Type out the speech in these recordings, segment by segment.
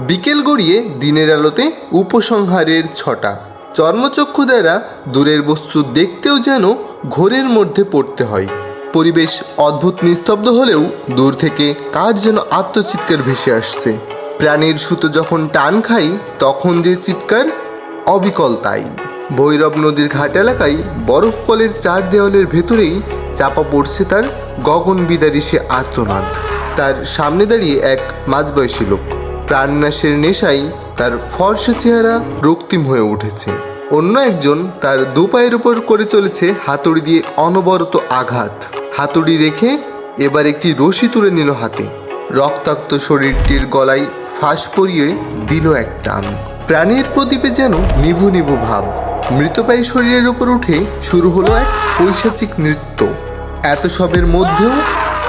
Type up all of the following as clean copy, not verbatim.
বিকেল গড়িয়ে দিনের আলোতে উপসংহারের ছটা। চর্মচক্ষু দ্বারা দূরের বস্তু দেখতেও যেন ঘোরের মধ্যে পড়তে হয়। পরিবেশ অদ্ভুত নিস্তব্ধ হলেও দূর থেকে কার যেন আত্মচিৎকার ভেসে আসছে। প্রাণীর সুতো যখন টান খাই তখন যে চিৎকার অবিকল তাই। ভৈরব নদীর ঘাট এলাকায় বরফ কলের চার দেওয়ালের ভেতরেই চাপা পড়ছে তার গগনবিদারী সে আর্তনাদ। তার সামনে দাঁড়িয়ে এক মাঝবয়সী লোক। প্রাণনাশের নেশায় তার ফর্সা চেহারা রক্তিম হয়ে উঠেছে। অন্য একজন তার দু পায়ের উপর করে চলেছে হাতুড়ি দিয়ে অনবরত আঘাত। হাতুড়ি রেখে এবার একটি রশি তুলে নিল হাতে। রক্তাক্ত শরীরটির গলায় ফাঁস পরিয়ে দিল এক টান। প্রাণীর প্রদীপে যেন নিভু নিভু ভাব। মৃতপ্রায় শরীরের উপর উঠে শুরু হলো এক পৈশাচিক নৃত্য। এত সবের মধ্যেও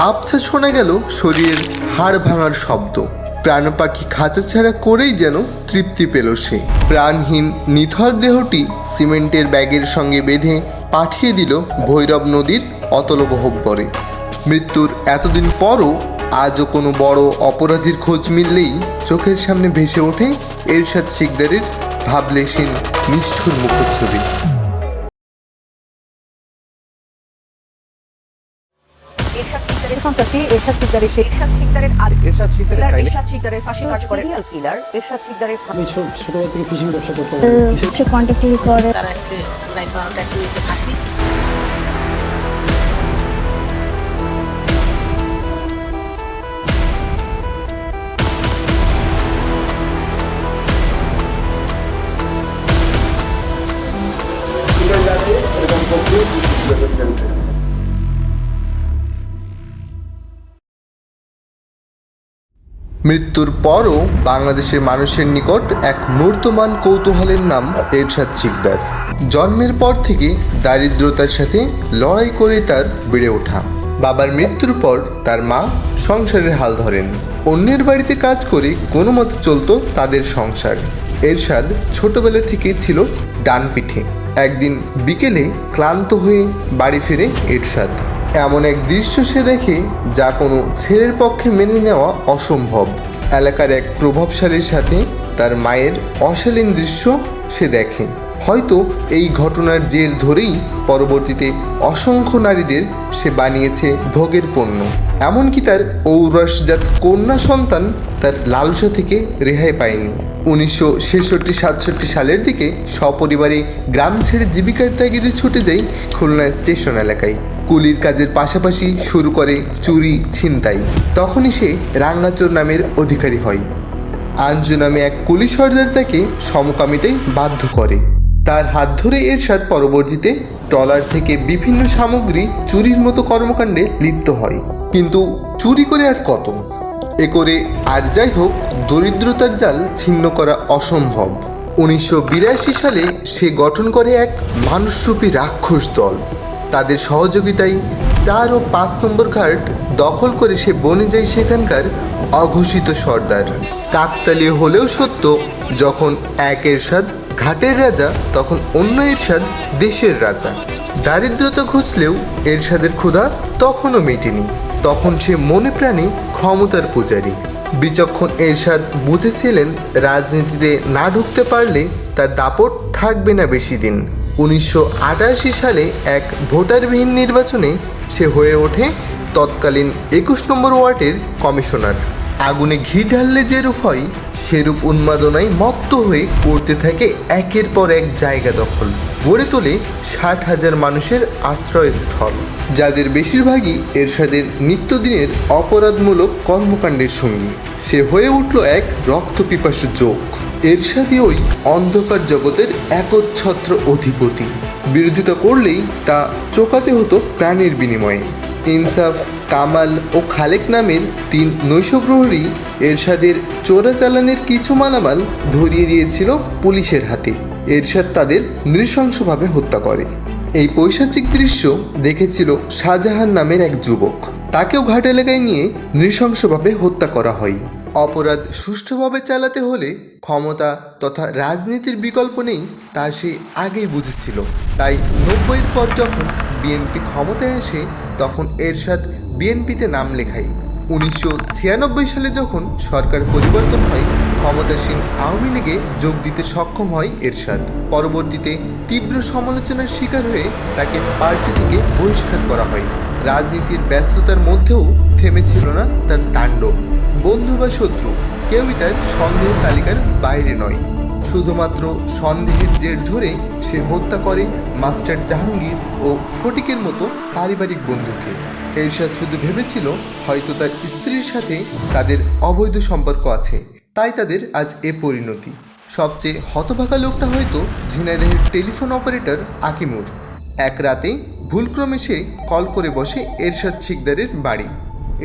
আবছা শোনা গেল শরীরের হাড় ভাঙার শব্দ। প্রাণ পাখি খাঁচা ছাড়া করেই যেন তৃপ্তি পেল সে। প্রাণহীন নিথর দেহটি সিমেন্টের ব্যাগের সঙ্গে বেঁধে পাঠিয়ে দিল ভৈরব নদীর অতল গহ্বরে। মৃত্যুর এতদিন পরও আজও কোনো বড় অপরাধীর খোঁজ মিললেই চোখের সামনে ভেসে ওঠে এরশাদ শিকদারের ভাবলেশীন নিষ্ঠুর মুখচ্ছবি। এরশাদ শিকদারের ফাঁসি কার্যকরের কিলার এরশাদ শিকদারের আমি ছোটবেলা থেকে ফিশিং ব্যবসা করতাম। সে কন্ট্যাক্ট করে তারা আজকে রাত 12টার দিকে ফাঁসি। মৃত্যুর পরও বাংলাদেশের মানুষের নিকট এক মূর্তমান কৌতূহলের নাম এরশাদ শিকদার। জন্মের পর থেকে দারিদ্রতার সাথে লড়াই করে তার বেড়ে ওঠা। বাবার মৃত্যুর পর তার মা সংসারের হাল ধরেন। অন্যের বাড়িতে কাজ করে কোনো মতে চলতো তাদের সংসার। এরশাদ ছোটবেলা থেকেই ছিল ডান পিঠে। একদিন বিকেলে ক্লান্ত হয়ে বাড়ি ফিরে এরশাদ। এমন এক দৃশ্য সে দেখে যা কোনো ছেলের পক্ষে মেনে নেওয়া অসম্ভব। এলাকার এক প্রভাবশালীর সাথে তার মায়ের অশালীন দৃশ্য সে দেখে। হয়তো এই ঘটনার জের ধরেই পরবর্তীতে অসংখ্য নারীদের সে বানিয়েছে ভোগের পণ্য। এমনকি তার ঔরসজাত কন্যা সন্তান তার লালসা থেকে রেহাই পায়নি। 1966-67 সালের দিকে সপরিবারে গ্রাম ছেড়ে জীবিকার তাগিদে ছুটে যায় খুলনা স্টেশন এলাকায়। কুলির কাজের পাশাপাশি শুরু করে চুরি ছিনতাই। তখনই সে রাঙ্গাচোর নামের অধিকারী হয়। আঞ্জু নামে এক কুলি সর্দার তাকে সমকামিতে বাধ্য করে। তার হাত ধরে এরশাদ পরবর্তীতে ট্রলার থেকে বিভিন্ন সামগ্রী চুরির মতো কর্মকাণ্ডে লিপ্ত হয়। কিন্তু চুরি করে আর কত? এ করে আর যাই হোক, দরিদ্রতার জাল ছিন্ন করা অসম্ভব। 1982 সালে সে গঠন করে এক মানুষরূপী রাক্ষস দল। তাদের সহযোগিতায় 4 ও 5 নম্বর ঘাট দখল করে সে বনে যায় সেখানকার অঘোষিত সর্দার। কাকতালীয় হলেও সত্য, যখন এক এরশাদ ঘাটের রাজা তখন অন্য এরশাদ দেশের রাজা। দারিদ্রতা ঘুচলেও এরশাদের ক্ষুধা তখনও মেটেনি। তখন সে মনে প্রাণে ক্ষমতার পূজারী। বিচক্ষণ এরশাদ বুঝেছিলেন রাজনীতিতে না ঢুকতে পারলে তার দাপট থাকবে না বেশি দিন। 1988 সালে এক ভোটারবিহীন নির্বাচনে সে হয়ে ওঠে তৎকালীন 21 নম্বর ওয়ার্ডের কমিশনার। আগুনে ঘি ঢাললে যেরূপ হয় সেরূপ উন্মাদনায় মত্ত হয়ে করতে থাকে একের পর এক জায়গা দখল। গড়ে তোলে 60,000 মানুষের আশ্রয়স্থল, যাদের বেশিরভাগই এরশাদের নিত্যদিনের অপরাধমূলক কর্মকাণ্ডের সঙ্গী। সে হয়ে উঠল এক রক্তপিপাসু চোখ। এরশাদই ওই অন্ধকার জগতের একচ্ছত্র অধিপতি। বিরোধিতা করলেই তা চোকাতে হতো প্রাণের বিনিময়ে। ইনসাফ, কামাল ও খালেক নামের 3 নৈশপ্রহরী এরশাদের চোরাচালানের কিছু মালামাল ধরিয়ে দিয়েছিল পুলিশের হাতে। এরশাদ তাদের নৃশংসভাবে হত্যা করে। এই পৈশাচিক দৃশ্য দেখেছিল শাহজাহান নামের এক যুবক। তাকেও ঘাট এলাকায় নিয়ে নৃশংসভাবে হত্যা করা হয়। অপরাধ সুষ্ঠুভাবে চালাতে হলে ক্ষমতা তথা রাজনীতির বিকল্প নেই তা সে আগেই বুঝেছিল। তাই 90-এর পর যখন বিএনপি ক্ষমতায় আসে তখন এরশাদ বিএনপিতে নাম লেখায়। 1996 সালে যখন সরকার পরিবর্তন হয়, ক্ষমতাসীন আওয়ামী লীগে যোগ দিতে সক্ষম হয় এরশাদ। পরবর্তীতে তীব্র সমালোচনার শিকার হয়ে তাকে পার্টি থেকে বহিষ্কার করা হয়। রাজনীতির ব্যস্ততার মধ্যেও থেমেছিল না তার তাণ্ডব। বন্ধু বা শত্রু কেউই তার সন্দেহের তালিকার বাইরে নয়। শুধুমাত্র সন্দেহের জের ধরে সে হত্যা করে মাস্টার জাহাঙ্গীর ও ফটিকের মতো পারিবারিক বন্ধুকে। এরশাদ শুধু ভেবেছিল হয়তো তার স্ত্রীর সাথে তাদের অবৈধ সম্পর্ক আছে, তাই তাদের আজ এ পরিণতি। সবচেয়ে হতভাগা লোকটা হয়তো ঝিনাইদহের টেলিফোন অপারেটর আকিমুর। এক রাতে ভুলক্রমে সে কল করে বসে এরশাদ শিকদারের বাড়ি।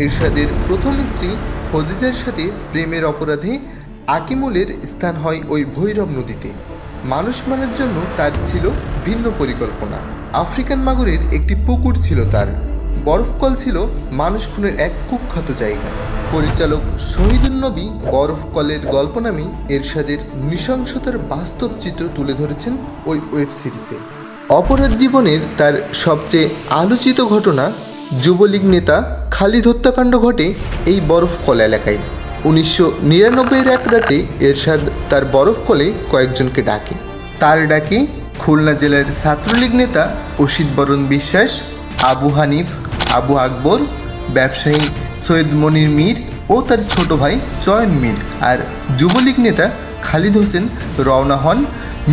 এরশাদের প্রথম স্ত্রী খদিজার সাথে প্রেমের অপরাধে আকিমুলের স্থান হয় ওই ভৈরব নদীতে। মানুষ মারার জন্য তার ছিল ভিন্ন পরিকল্পনা। আফ্রিকান মাগুরের একটি পুকুর ছিল তার। বরফকল ছিল মানুষ খুনের এক কুখ্যাত জায়গা। পরিচালক শহীদুল নবী বরফকলের গল্প নামে এরশাদের নৃশংসতার বাস্তব চিত্র তুলে ধরেছেন ওই ওয়েব সিরিজে। অপরাধ জীবনের তার সবচেয়ে আলোচিত ঘটনা যুবলীগ নেতা খালিদ হত্যাকাণ্ড ঘটে এই বরফকল এলাকায়। 1999 এক রাতে এরশাদ তার বরফকলে কয়েকজনকে ডাকে। তার ডাকে খুলনা জেলার ছাত্রলীগ নেতা অসিত বরণ বিশ্বাস, আবু হানিফ, আবু আকবর, ব্যবসায়ী সৈয়দ মনির মীর ও তার ছোট ভাই চয়ন মীর আর যুবলীগ নেতা খালিদ হোসেন রওনা হন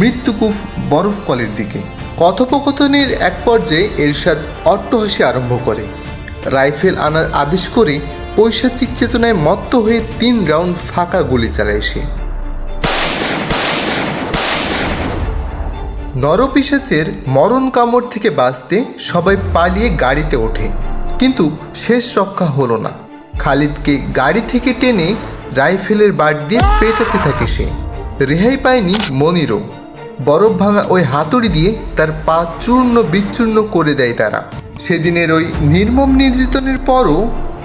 মৃত্যুকূপ বরফকলের দিকে। কথোপকথনের এক পর্যায়ে এরশাদ অট্টহাসি আরম্ভ করে। রাইফেল আনার আদেশ করে পৈশাচিক চেতনায় মত্ত হয়ে 3 রাউন্ড ফাঁকা গুলি চালায় সে। নরপিশাচের মরণ কামড় থেকে বাঁচতে সবাই পালিয়ে গাড়িতে ওঠে, কিন্তু শেষ রক্ষা হলো না। খালিদকে গাড়ি থেকে টেনে রাইফেলের বাট দিয়ে পেটাতে থাকে সে। রেহাই পায়নি মনিরও। বরফ ভাঙা ওই হাতুড়ি দিয়ে তার পা চূর্ণ বিচ্ছূর্ণ করে দেয় তারা। সেদিনের ওই নির্মম নির্যাতনের পরও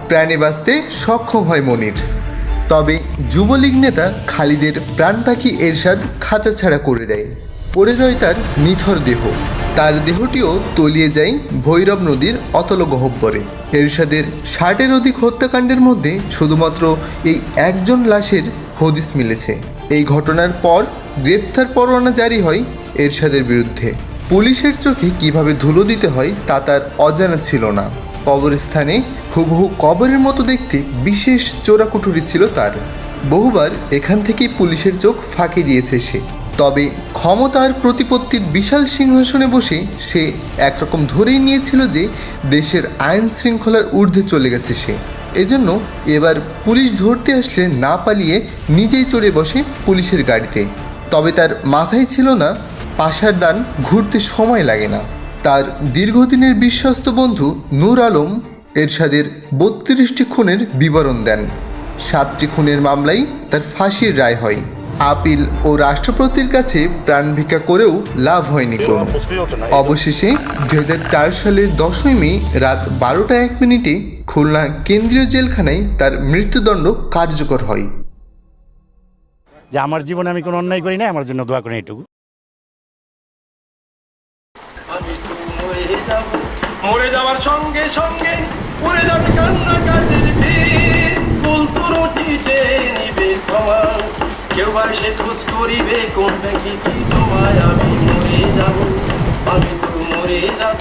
প্রাণে বাঁচতে সক্ষম হয় মনির। তবে যুবলীগ নেতা খালিদের প্রাণ পাখি এরশাদ খাঁচা ছাড়া করে দেয়। পড়ে রয় তার নিথর দেহ। তার দেহটিও তলিয়ে যায় ভৈরব নদীর অতল গহ্বরে। এরশাদের 60-এর অধিক হত্যাকাণ্ডের মধ্যে শুধুমাত্র এই একজন লাশের হদিস মিলেছে। এই ঘটনার পর গ্রেপ্তার পরোয়ানা জারি হয় এরশাদের বিরুদ্ধে। পুলিশের চোখে কিভাবে ধুলো দিতে হয় তা তার অজানা ছিল না। কবরস্থানে হুবহু কবরের মতো দেখতে বিশেষ চোরাকুঠুরি ছিল তার। বহুবার এখান থেকেই পুলিশের চোখ ফাঁকি দিয়েছে সে। তবে ক্ষমতার প্রতিপত্তির বিশাল সিংহাসনে বসে সে একরকম ধরেই নিয়েছিল যে দেশের আইন শৃঙ্খলার ঊর্ধ্বে চলে গেছে সে। এজন্য এবার পুলিশ ধরতে আসলে না পালিয়ে নিজেই চড়ে বসে পুলিশের গাড়িতে। তবে তার মাথায় ছিল না পাশার দান ঘুরতে সময় লাগে না। তার দীর্ঘদিনের বিশ্বস্ত বন্ধু নূর আলম এরশাদের 32টি খুনের বিবরণ দেন। 7টি খুনের মামলায় তার ফাঁসির রায় হয়। আপিল ও রাষ্ট্রপতির কাছে প্রাণ ভিক্ষা করেও লাভ হয়নি কোনো। অবশেষে 2004 সালের 10ই মে রাত 12টা 1 মিনিটে খুলনা কেন্দ্রীয় জেলখানায় তার মৃত্যুদণ্ড কার্যকর হয়। যে আমার জীবনে আমি কোনো অন্যায় করি না, আমার জন্য দোয়া করেন এটুকু। আমি তো মরে যাওয়ার সঙ্গে সঙ্গে পড়ে যাবে কান্নাকাটির ভিড়। ফুল তুরটিতে নিবে ক্ষমা, কেউ বা সে খোঁজ করিবে কোন ব্যক্তি কি তোমায়। আমি মরে যাব, আমি তো মরে যাব।